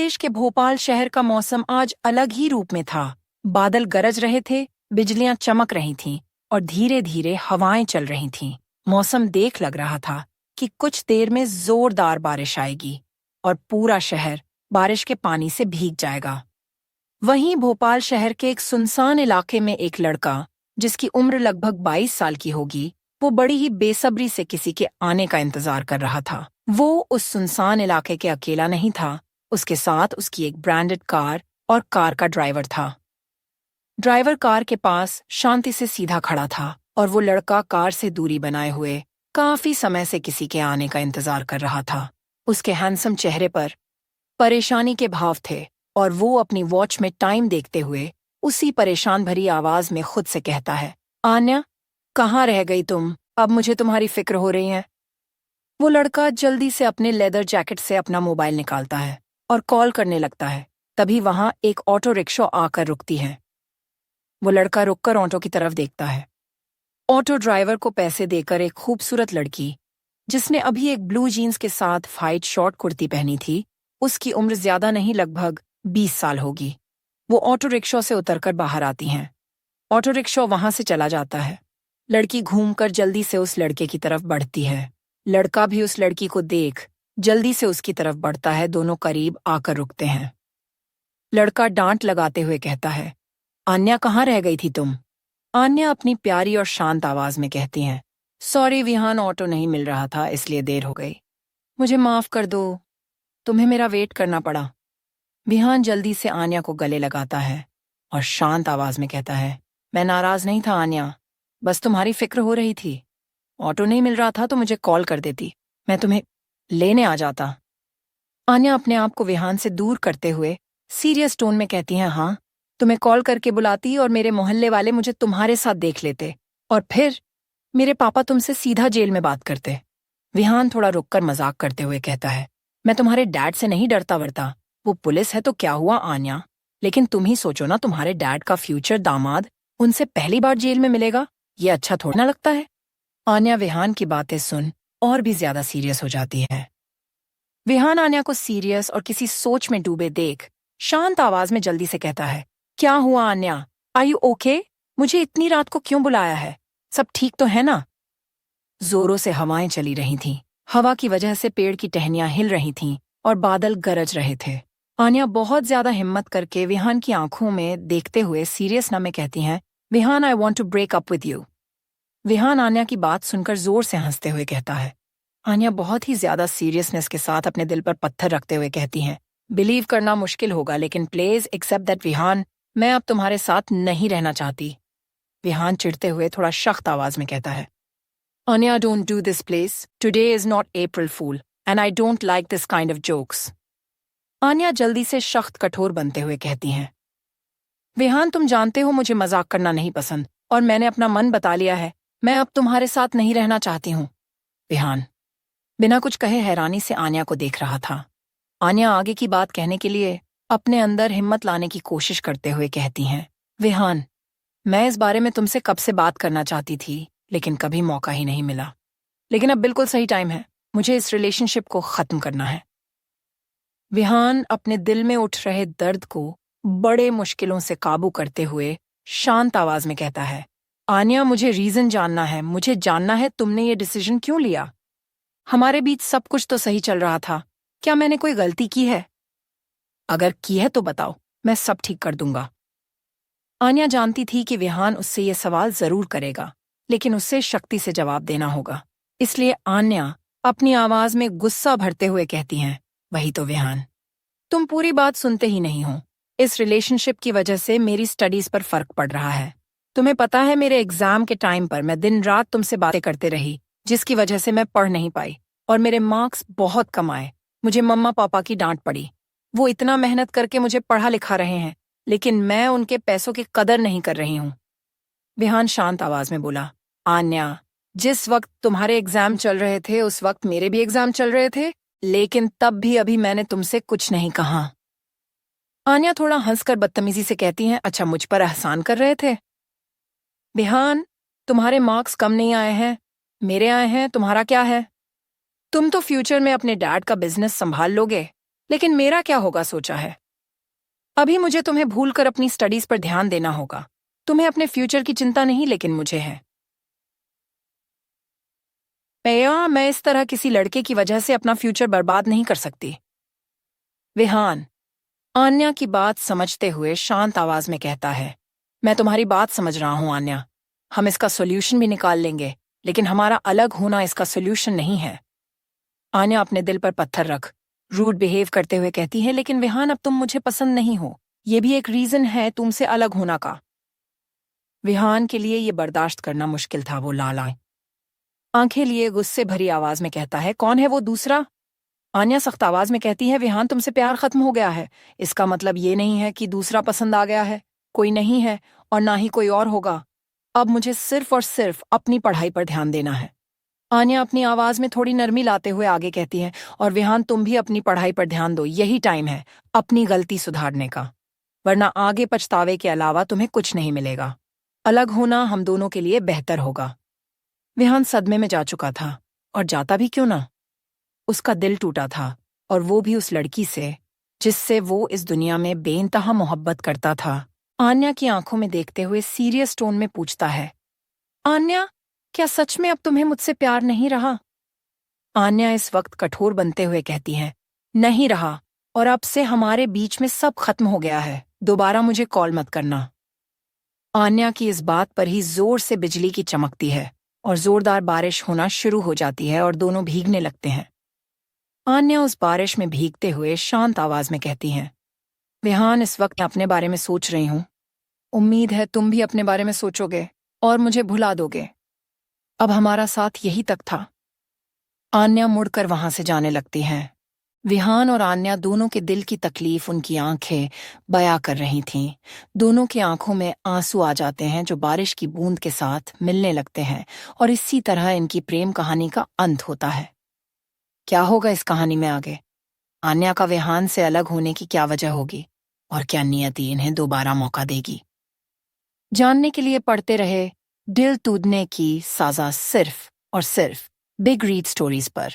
देश के भोपाल शहर का मौसम आज अलग ही रूप में था। बादल गरज रहे थे, बिजलियां चमक रही थीं और धीरे धीरे हवाएं चल रही थीं। मौसम देख लग रहा था कि कुछ देर में जोरदार बारिश आएगी और पूरा शहर बारिश के पानी से भीग जाएगा। वहीं भोपाल शहर के एक सुनसान इलाके में एक लड़का, जिसकी उम्र लगभग 22 साल की होगी, वो बड़ी ही बेसब्री से किसी के आने का इंतजार कर रहा था। वो उस सुनसान इलाके के अकेला नहीं था, उसके साथ उसकी एक ब्रांडेड कार और कार का ड्राइवर था। ड्राइवर कार के पास शांति से सीधा खड़ा था और वो लड़का कार से दूरी बनाए हुए काफी समय से किसी के आने का इंतजार कर रहा था। उसके हैंडसम चेहरे पर परेशानी के भाव थे और वो अपनी वॉच में टाइम देखते हुए उसी परेशान भरी आवाज में खुद से कहता है, आन्या, कहाँ रह गई तुम? अब मुझे तुम्हारी फिक्र हो रही है। वो लड़का जल्दी से अपने लेदर जैकेट से अपना मोबाइल निकालता है और कॉल करने लगता है। तभी वहां एक ऑटो रिक्शा आकर रुकती है। वो लड़का रुककर ऑटो की तरफ देखता है। ऑटो ड्राइवर को पैसे देकर एक खूबसूरत लड़की, जिसने अभी एक ब्लू जीन्स के साथ वाइट शॉर्ट कुर्ती पहनी थी, उसकी उम्र ज्यादा नहीं, लगभग 20 साल होगी, वो ऑटो रिक्शा से उतरकर बाहर आती हैं। ऑटो रिक्शा वहां से चला जाता है। लड़की घूमकर जल्दी से उस लड़के की तरफ बढ़ती है। लड़का भी उस लड़की को देख जल्दी से उसकी तरफ बढ़ता है। दोनों करीब आकर रुकते हैं। लड़का डांट लगाते हुए कहता है, आन्या, कहाँ रह गई थी तुम? आन्या अपनी प्यारी और शांत आवाज में कहती हैं, सॉरी विहान, ऑटो नहीं मिल रहा था इसलिए देर हो गई। मुझे माफ कर दो, तुम्हें मेरा वेट करना पड़ा। विहान जल्दी से आन्या को गले लगाता है और शांत आवाज में कहता है, मैं नाराज नहीं था आन्या, बस तुम्हारी फिक्र हो रही थी। ऑटो नहीं मिल रहा था तो मुझे कॉल कर देती, मैं तुम्हें लेने आ जाता। आन्या अपने आप को विहान से दूर करते हुए सीरियस टोन में कहती हैं, हाँ, तुम्हें कॉल करके बुलाती और मेरे मोहल्ले वाले मुझे तुम्हारे साथ देख लेते और फिर मेरे पापा तुमसे सीधा जेल में बात करते। विहान थोड़ा रुककर मजाक करते हुए कहता है, मैं तुम्हारे डैड से नहीं डरता वरता, वो पुलिस है तो क्या हुआ आन्या, लेकिन तुम ही सोचो ना, तुम्हारे डैड का फ्यूचर दामाद उनसे पहली बार जेल में मिलेगा, ये अच्छा थोड़ा ना लगता है। आन्या विहान की बातें सुन और भी ज्यादा सीरियस हो जाती है। विहान आन्या को सीरियस और किसी सोच में डूबे देख शांत आवाज में जल्दी से कहता है, क्या हुआ आन्या, आर यू ओके? मुझे इतनी रात को क्यों बुलाया है? सब ठीक तो है ना? जोरों से हवाएं चली रही थीं। हवा की वजह से पेड़ की टहनियां हिल रही थीं और बादल गरज रहे थे। आन्या बहुत ज्यादा हिम्मत करके विहान की आंखों में देखते हुए सीरियस न में कहती हैं, Vihaan, I want to break up with you. Vihaan Aanya की बात सुनकर जोर से हंसते हुए कहता है। आन्या बहुत ही ज्यादा सीरियसनेस के साथ अपने दिल पर पत्थर रखते हुए कहती हैं, बिलीव करना मुश्किल होगा लेकिन प्लीज एक्सेप्ट दैट विहान, मैं अब तुम्हारे साथ नहीं रहना चाहती। विहान चिढ़ते हुए थोड़ा सख्त आवाज में कहता है, Aanya, don't do this please, today is not April fool and I don't like this kind of jokes. Aanya जल्दी से सख्त कठोर बनते हुए कहती हैं, विहान, तुम जानते हो मुझे मजाक करना नहीं पसंद और मैंने अपना मन बता लिया है, मैं अब तुम्हारे साथ नहीं रहना चाहती हूँ। विहान बिना कुछ कहे हैरानी से आन्या को देख रहा था। आन्या आगे की बात कहने के लिए अपने अंदर हिम्मत लाने की कोशिश करते हुए कहती हैं, विहान, मैं इस बारे में तुमसे कब से बात करना चाहती थी लेकिन कभी मौका ही नहीं मिला, लेकिन अब बिल्कुल सही टाइम है, मुझे इस रिलेशनशिप को खत्म करना है। विहान अपने दिल में उठ रहे दर्द को बड़े मुश्किलों से काबू करते हुए शांत आवाज में कहता है, आन्या, मुझे रीजन जानना है, मुझे जानना है तुमने ये डिसीजन क्यों लिया। हमारे बीच सब कुछ तो सही चल रहा था, क्या मैंने कोई गलती की है? अगर की है तो बताओ, मैं सब ठीक कर दूंगा। आन्या जानती थी कि विहान उससे ये सवाल जरूर करेगा, लेकिन उससे शक्ति से जवाब देना होगा, इसलिए आन्या अपनी आवाज में गुस्सा भरते हुए कहती हैं, वही तो विहान, तुम पूरी बात सुनते ही नहीं हो। इस रिलेशनशिप की वजह से मेरी स्टडीज पर फर्क पड़ रहा है। तुम्हें पता है, मेरे एग्जाम के टाइम पर मैं दिन रात तुमसे बातें करते रही, जिसकी वजह से मैं पढ़ नहीं पाई और मेरे मार्क्स बहुत कम आए। मुझे मम्मा पापा की डांट पड़ी। वो इतना मेहनत करके मुझे पढ़ा लिखा रहे हैं, लेकिन मैं उनके पैसों की कदर नहीं कर रही हूँ। विहान शांत आवाज में बोला, आन्या, जिस वक्त तुम्हारे एग्जाम चल रहे थे उस वक्त मेरे भी एग्जाम चल रहे थे, लेकिन तब भी अभी मैंने तुमसे कुछ नहीं कहा। आन्या थोड़ा हंसकर बदतमीजी से कहती हैं, अच्छा, मुझ पर एहसान कर रहे थे? विहान, तुम्हारे मार्क्स कम नहीं आए हैं, मेरे आए हैं, तुम्हारा क्या है? तुम तो फ्यूचर में अपने डैड का बिजनेस संभाल लोगे लेकिन मेरा क्या होगा सोचा है। अभी मुझे तुम्हें भूलकर अपनी स्टडीज पर ध्यान देना होगा। तुम्हें अपने फ्यूचर की चिंता नहीं, लेकिन मुझे है। मैं इस तरह किसी लड़के की वजह से अपना फ्यूचर बर्बाद नहीं कर सकती। विहान आन्या की बात समझते हुए शांत आवाज में कहता है, मैं तुम्हारी बात समझ रहा हूं आन्या। हम इसका सोल्यूशन भी निकाल लेंगे, लेकिन हमारा अलग होना इसका सोल्यूशन नहीं है। आन्या अपने दिल पर पत्थर रख रूड बिहेव करते हुए कहती है, लेकिन विहान अब तुम मुझे पसंद नहीं हो। ये भी एक रीजन है तुमसे अलग होना का। विहान के लिए ये बर्दाश्त करना मुश्किल था। वो लाल आंखें लिए गुस्से भरी आवाज में कहता है, कौन है वो दूसरा? आन्या सख्त आवाज में कहती है, विहान तुमसे प्यार खत्म हो गया है। इसका मतलब ये नहीं है कि दूसरा पसंद आ गया है। कोई नहीं है और ना ही कोई और होगा। अब मुझे सिर्फ और सिर्फ अपनी पढ़ाई पर ध्यान देना है। आन्या अपनी आवाज में थोड़ी नरमी लाते हुए आगे कहती है, और विहान तुम भी अपनी पढ़ाई पर ध्यान दो। यही टाइम है अपनी गलती सुधारने का, वरना आगे पछतावे के अलावा तुम्हें कुछ नहीं मिलेगा। अलग होना हम दोनों के लिए बेहतर होगा। विहान सदमे में जा चुका था, और जाता भी क्यों ना। उसका दिल टूटा था, और वो भी उस लड़की से जिससे वो इस दुनिया में बेइंतहा मोहब्बत करता था। आन्या की आंखों में देखते हुए सीरियस टोन में पूछता है, आन्या, क्या सच में अब तुम्हें मुझसे प्यार नहीं रहा? आन्या इस वक्त कठोर बनते हुए कहती है, नहीं रहा, और अब से हमारे बीच में सब खत्म हो गया है। दोबारा मुझे कॉल मत करना। आन्या की इस बात पर ही जोर से बिजली की चमकती है, और जोरदार बारिश होना शुरू हो जाती है, और दोनों भीगने लगते हैं। आन्या उस बारिश में भीगते हुए शांत आवाज में कहती हैं, विहान इस वक्त मैं अपने बारे में सोच रही हूँ। उम्मीद है तुम भी अपने बारे में सोचोगे और मुझे भुला दोगे। अब हमारा साथ यही तक था। आन्या मुड़कर वहां से जाने लगती हैं। विहान और आन्या दोनों के दिल की तकलीफ उनकी आंखें बयां कर रही थीं। दोनों की आंखों में आंसू आ जाते हैं जो बारिश की बूंद के साथ मिलने लगते हैं, और इसी तरह इनकी प्रेम कहानी का अंत होता है। क्या होगा इस कहानी में आगे? आन्या का विहान से अलग होने की क्या वजह होगी, और क्या नियति इन्हें दोबारा मौका देगी? जानने के लिए पढ़ते रहे दिल तूदने की साजा, सिर्फ और सिर्फ बिग रीड स्टोरीज पर।